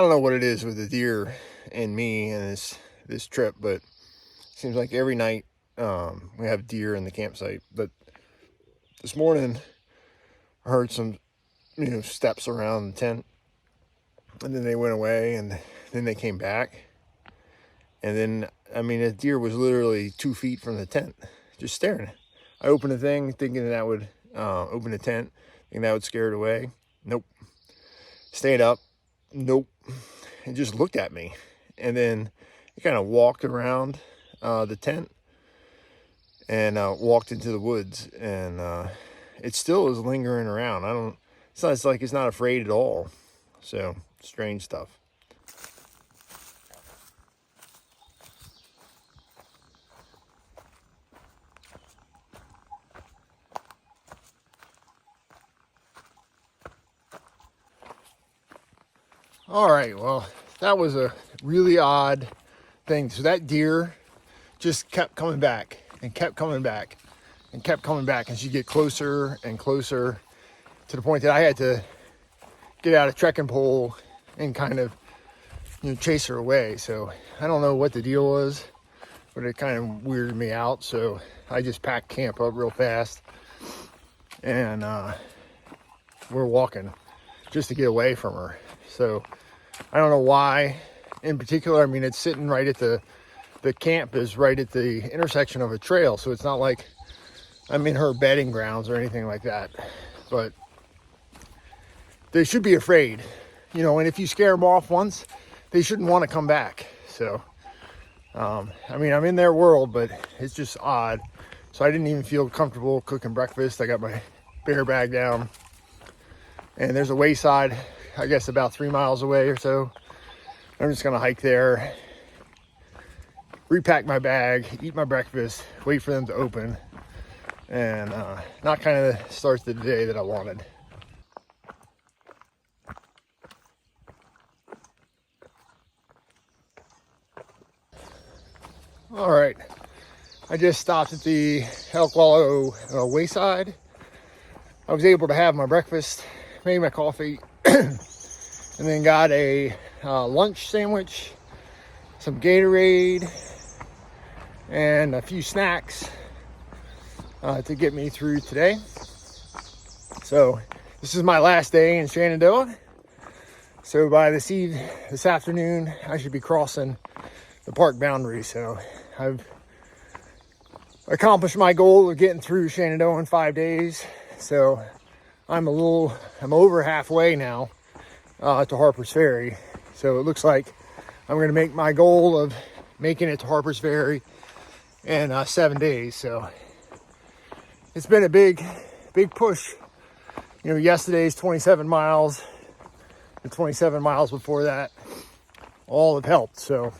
don't know what it is with the deer and me and this trip, but it seems like every night we have deer in the campsite. But this morning I heard some steps around the tent, and then they went away, and then they came back, and then the deer was literally 2 feet from the tent, just staring. I opened the thing thinking that would open the tent, thinking that would scare it away. Nope. Stayed up. Nope. It just looked at me, and then it kind of walked around the tent and walked into the woods, and it still is lingering around. It's like it's not afraid at all. So strange stuff. All right, well, that was a really odd thing. So that deer just kept coming back and kept coming back and kept coming back, and she'd get closer and closer to the point that I had to get out a trekking pole and kind of chase her away. So I don't know what the deal was, but it kind of weirded me out. So I just packed camp up real fast, and we're walking just to get away from her. So I don't know why in particular. It's sitting right at the camp is right at the intersection of a trail. So it's not like I'm in her bedding grounds or anything like that, but they should be afraid, and if you scare them off once, they shouldn't want to come back. So, I'm in their world, but it's just odd. So I didn't even feel comfortable cooking breakfast. I got my bear bag down, and there's a wayside, I guess about 3 miles away or so. I'm just going to hike there, repack my bag, eat my breakfast, wait for them to open, and not kind of start the day that I wanted. All right, I just stopped at the Elk Wallow wayside. I was able to have my breakfast, made my coffee, and then got a lunch sandwich, some Gatorade, and a few snacks to get me through today. So this is my last day in Shenandoah. So by this afternoon, I should be crossing the park boundary. So I've accomplished my goal of getting through Shenandoah in 5 days. So I'm over halfway now to Harpers Ferry. So it looks like I'm going to make my goal of making it to Harpers Ferry in 7 days. So it's been a big push. Yesterday's 27 miles, the 27 miles before that, all have helped. So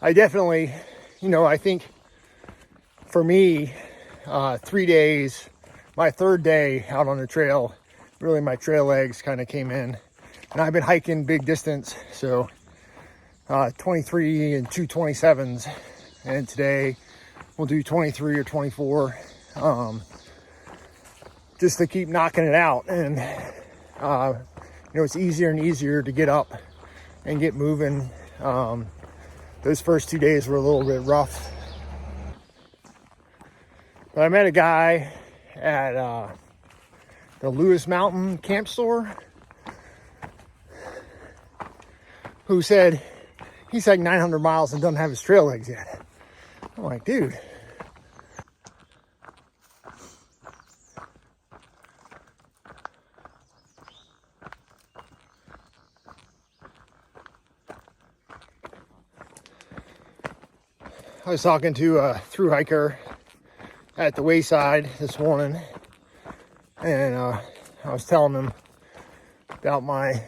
I definitely, I think for me, 3 days, my third day out on the trail, really my trail legs kind of came in, and I've been hiking big distance. So 23 and 227s, and today we'll do 23 or 24, just to keep knocking it out. And it's easier and easier to get up and get moving. Those first 2 days were a little bit rough, but I met a guy at the Lewis Mountain camp store who said he's like 900 miles and doesn't have his trail legs yet. I'm like, dude. I was talking to a thru hiker at the wayside this morning, and I was telling him about my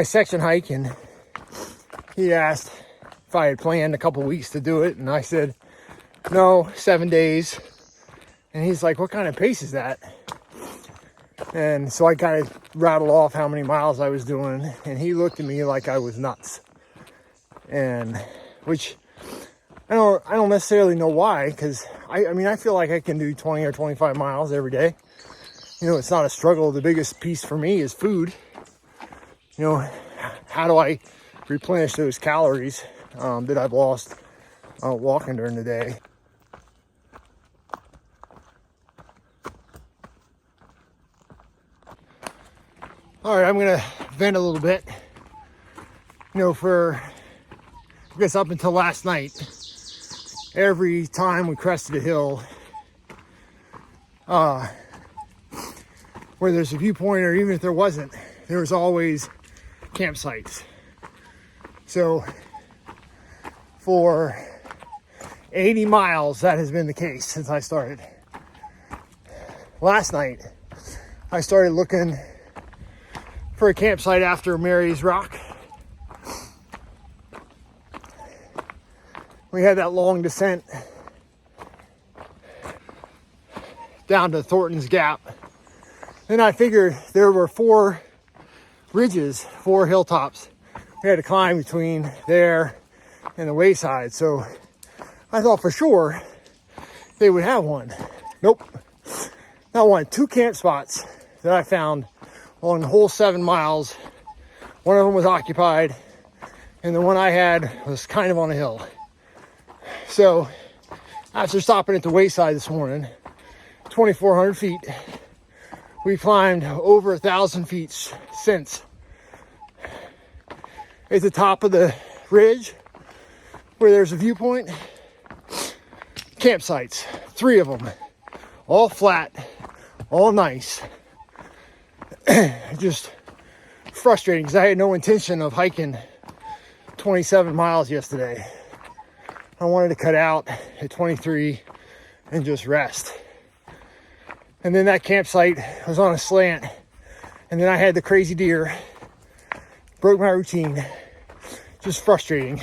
section hike, and he asked if I had planned a couple weeks to do it, and I said no, 7 days. And he's like, what kind of pace is that? And so I kind of rattled off how many miles I was doing, and he looked at me like I was nuts. And which I don't necessarily know why, because I feel like I can do 20 or 25 miles every day. you know, it's not a struggle. The biggest piece for me is food. You know, how do I replenish those calories that I've lost walking during the day? All right, I'm gonna vent a little bit. You know, for I guess up until last night, every time we crested a hill, where there's a viewpoint, or even if there wasn't, there was always campsites. So for 80 miles, that has been the case since I started. Last night, I started looking for a campsite after Mary's Rock. We had that long descent down to Thornton's Gap. Then I figured there were 4 ridges, 4 hilltops we had to climb between there and the wayside. So I thought for sure they would have one. Nope, not one. 2 camp spots that I found along the whole 7 miles. One of them was occupied, and the one I had was kind of on a hill. So after stopping at the wayside this morning, 2,400 feet, we climbed over 1,000 feet since. At the top of the ridge, where there's a viewpoint, campsites, 3 of them, all flat, all nice. Just frustrating because I had no intention of hiking 27 miles yesterday. I wanted to cut out at 23 and just rest. And then that campsite was on a slant, and then I had the crazy deer. Broke my routine. Just frustrating.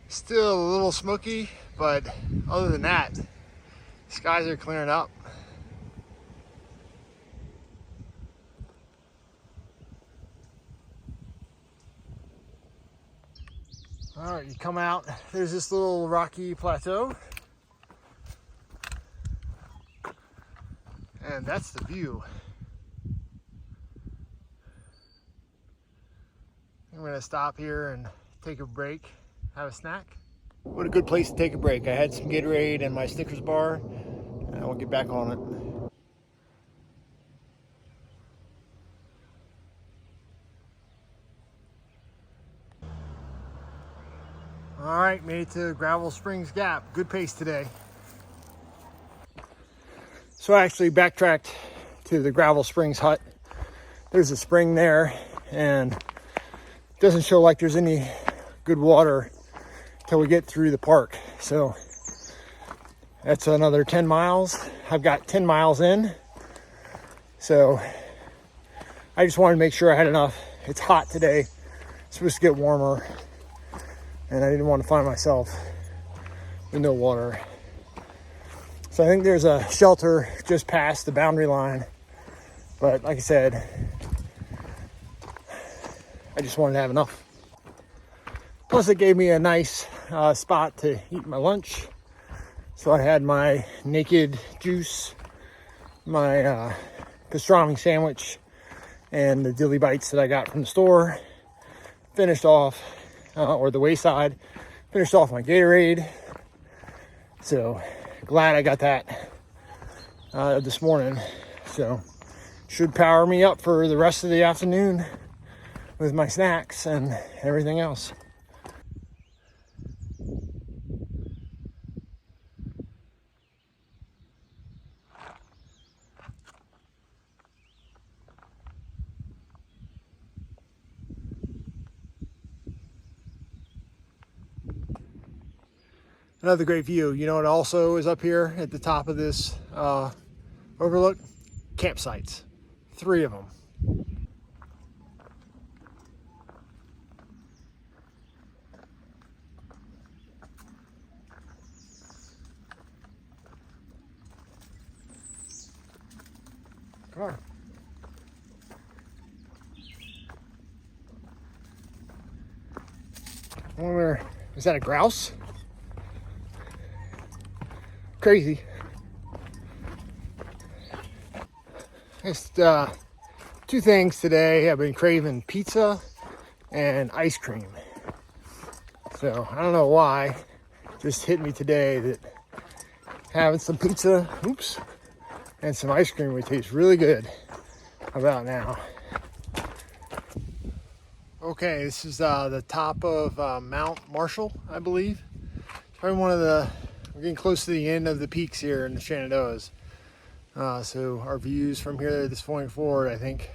Still a little smoky, but other than that, skies are clearing up. All right, you come out, there's this little rocky plateau, and that's the view. I'm gonna stop here and take a break, have a snack. What a good place to take a break. I had some Gatorade and my Snickers bar, and we'll get back on it. All right, made it to Gravel Springs Gap. Good pace today. So I actually backtracked to the Gravel Springs hut. There's a spring there, and it doesn't show like there's any good water till we get through the park. So that's another 10 miles. I've got 10 miles in. So I just wanted to make sure I had enough. It's hot today. It's supposed to get warmer, and I didn't want to find myself with no water. So I think there's a shelter just past the boundary line. But like I said, I just wanted to have enough. Plus it gave me a nice spot to eat my lunch. So I had my naked juice, my pastrami sandwich, and the dilly bites that I got from the store. Finished off, or the wayside, finished off my Gatorade. So glad I got that this morning. So should power me up for the rest of the afternoon with my snacks and everything else. Another great view. You know what also is up here at the top of this overlook? Campsites. 3 of them. Come on. I wonder, is that a grouse? Crazy. Just two things today. I've been craving pizza and ice cream. So I don't know why. It just hit me today that having some pizza, and some ice cream would taste really good. How about now? Okay, this is the top of Mount Marshall, I believe. Probably we're getting close to the end of the peaks here in the Shenandoahs. So our views from here this point forward, I think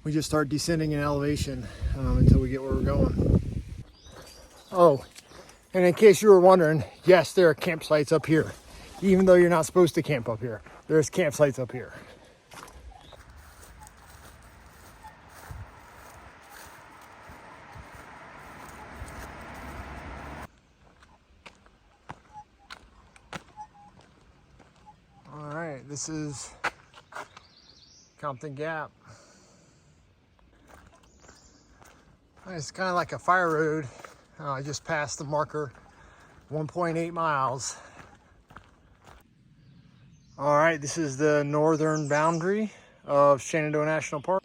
we just start descending in elevation until we get where we're going. Oh, and in case you were wondering, yes, there are campsites up here. Even though you're not supposed to camp up here, there's campsites up here. All right, this is Compton Gap. It's kind of like a fire road. I just passed the marker, 1.8 miles. All right, this is the northern boundary of Shenandoah National Park.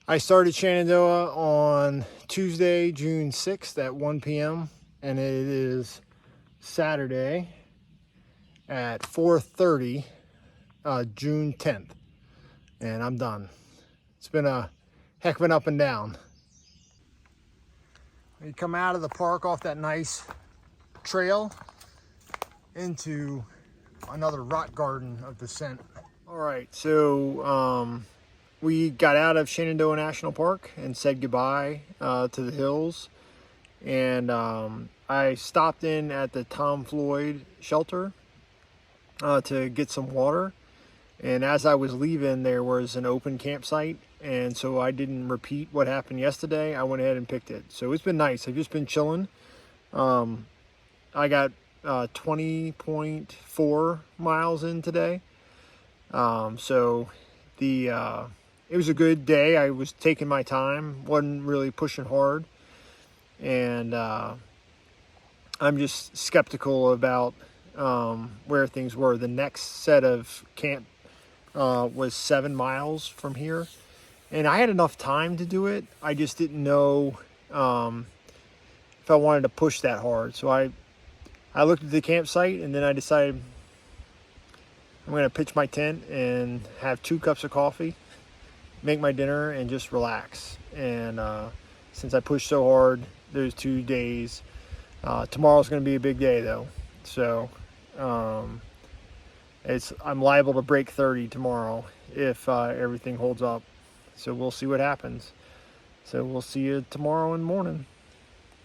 I started Shenandoah on Tuesday, June 6th at 1 p.m. and it is Saturday at 4:30, June 10th, and I'm done. It's been a heck of an up and down. You come out of the park off that nice trail into another rock garden of descent. All right, so we got out of Shenandoah National Park and said goodbye to the hills, and I stopped in at the Tom Floyd Shelter to get some water, and as I was leaving there was an open campsite, and so I didn't repeat what happened yesterday. I went ahead and picked it. So it's been nice. I've just been chilling. I got 20.4 miles in today. So it was a good day. I was taking my time, wasn't really pushing hard, and I'm just skeptical about where things were. The next set of camp was 7 miles from here, and I had enough time to do it. I just didn't know if I wanted to push that hard. So I looked at the campsite, and then I decided I'm going to pitch my tent and have 2 cups of coffee, make my dinner, and just relax. And since I pushed so hard those 2 days, tomorrow's going to be a big day though. So I'm liable to break 30 tomorrow if everything holds up. So we'll see what happens. So we'll see you tomorrow in the morning.